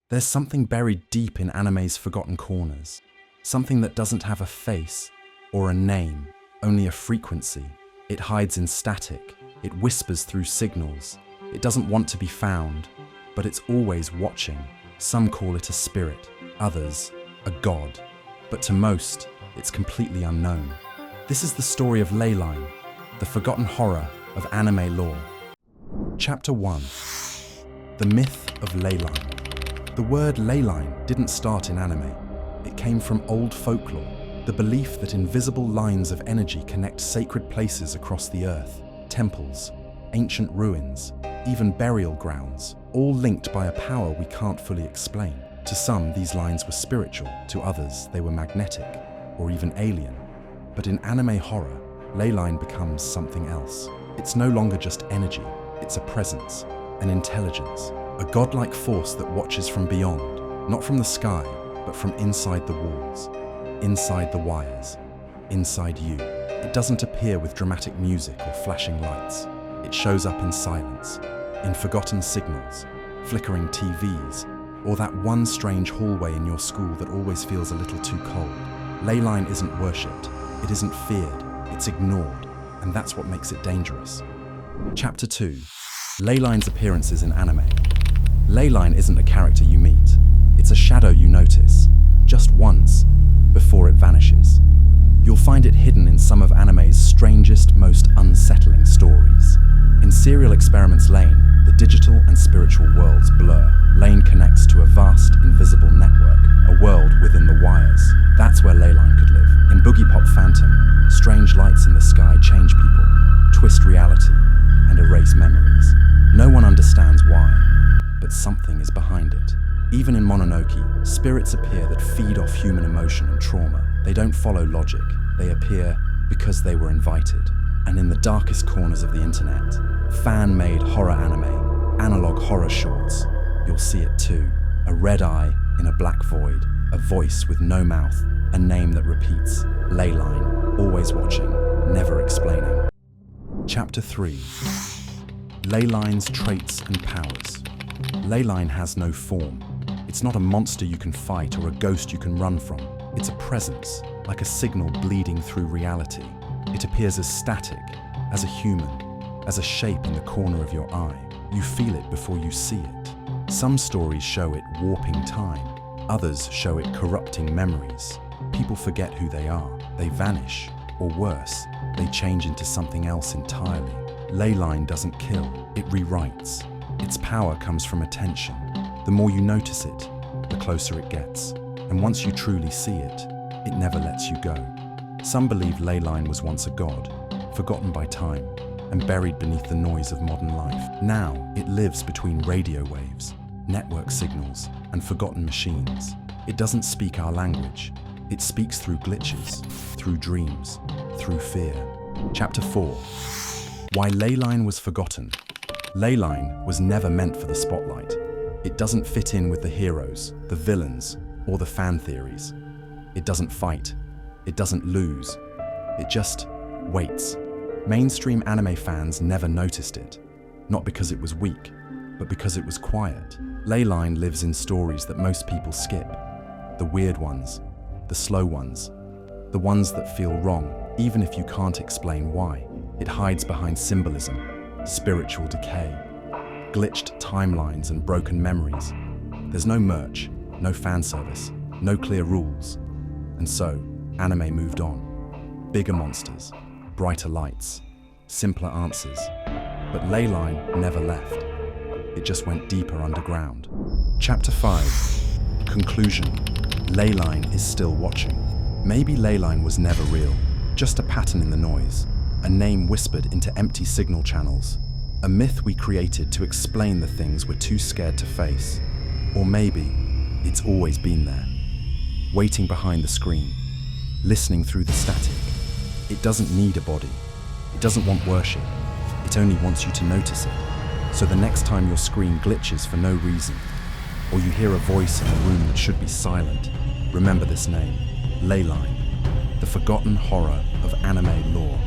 There's something buried deep in anime's forgotten corners. Something that doesn't have a face or a name, only a frequency. It hides in static. It whispers through signals. It doesn't want to be found, but it's always watching. Some call it a spirit, others a god. But to most, it's completely unknown. This is the story of Leyline, the forgotten horror of anime lore. Chapter 1. The Myth of Leyline. The word Leyline didn't start in anime. It came from old folklore, the belief that invisible lines of energy connect sacred places across the earth, temples, ancient ruins, even burial grounds, all linked by a power we can't fully explain. To some, these lines were spiritual, to others, they were magnetic, or even alien. But in anime horror, Leyline becomes something else. It's no longer just energy, it's a presence, an intelligence, a godlike force that watches from beyond, not from the sky, but from inside the walls, inside the wires, inside you. It doesn't appear with dramatic music or flashing lights. It shows up in silence, in forgotten signals, flickering TVs, or that one strange hallway in your school that always feels a little too cold. Leyline isn't worshipped, it isn't feared, it's ignored, and that's what makes it dangerous. Chapter 2. Leyline's appearances in anime. Leyline isn't a character you meet, it's a shadow you notice, just once, before it vanishes. You'll find it hidden in some of anime's strangest, most unsettling stories. In Serial Experiments Lain, the digital and spiritual worlds blur. Lain connects to a vast, invisible network, a world within the wires. That's where Leyline could live. In Boogiepop Phantom, strange lights in the sky change people, twist reality, and erase memories. No one understands why, but something is behind it. Even in Mononoke, spirits appear that feed off human emotion and trauma. They don't follow logic, they appear because they were invited. And in the darkest corners of the internet, fan-made horror anime, analog horror shorts, you'll see it too. A red eye in a black void, a voice with no mouth, a name that repeats, Leyline, always watching, never explaining. Chapter 3. Leyline's traits and powers. Leyline has no form. It's not a monster you can fight or a ghost you can run from. It's a presence, like a signal bleeding through reality. It appears as static, as a human, as a shape in the corner of your eye. You feel it before you see it. Some stories show it warping time. Others show it corrupting memories. People forget who they are. They vanish, or worse, they change into something else entirely. Leyline doesn't kill, it rewrites. Its power comes from attention. The more you notice it, the closer it gets. And once you truly see it, it never lets you go. Some believe Leyline was once a god, forgotten by time, and buried beneath the noise of modern life. Now, it lives between radio waves, network signals, and forgotten machines. It doesn't speak our language. It speaks through glitches, through dreams, through fear. Chapter 4. Why Leyline was forgotten. Leyline was never meant for the spotlight. It doesn't fit in with the heroes, the villains, or the fan theories. It doesn't fight. It doesn't lose. It just waits. Mainstream anime fans never noticed it, not because it was weak, but because it was quiet. Leyline lives in stories that most people skip. The weird ones, the slow ones, the ones that feel wrong, even if you can't explain why. It hides behind symbolism, spiritual decay, glitched timelines and broken memories. There's no merch, no fan service, no clear rules. And so, anime moved on. Bigger monsters, brighter lights, simpler answers. But Leyline never left. It just went deeper underground. Chapter 5. Conclusion. Leyline is still watching. Maybe Leyline was never real, just a pattern in the noise, a name whispered into empty signal channels, a myth we created to explain the things we're too scared to face. Or maybe it's always been there, waiting behind the screen, listening through the static. It doesn't need a body. It doesn't want worship. It only wants you to notice it. So the next time your screen glitches for no reason, or you hear a voice in a room that should be silent, remember this name, Leyline, the forgotten horror of anime lore.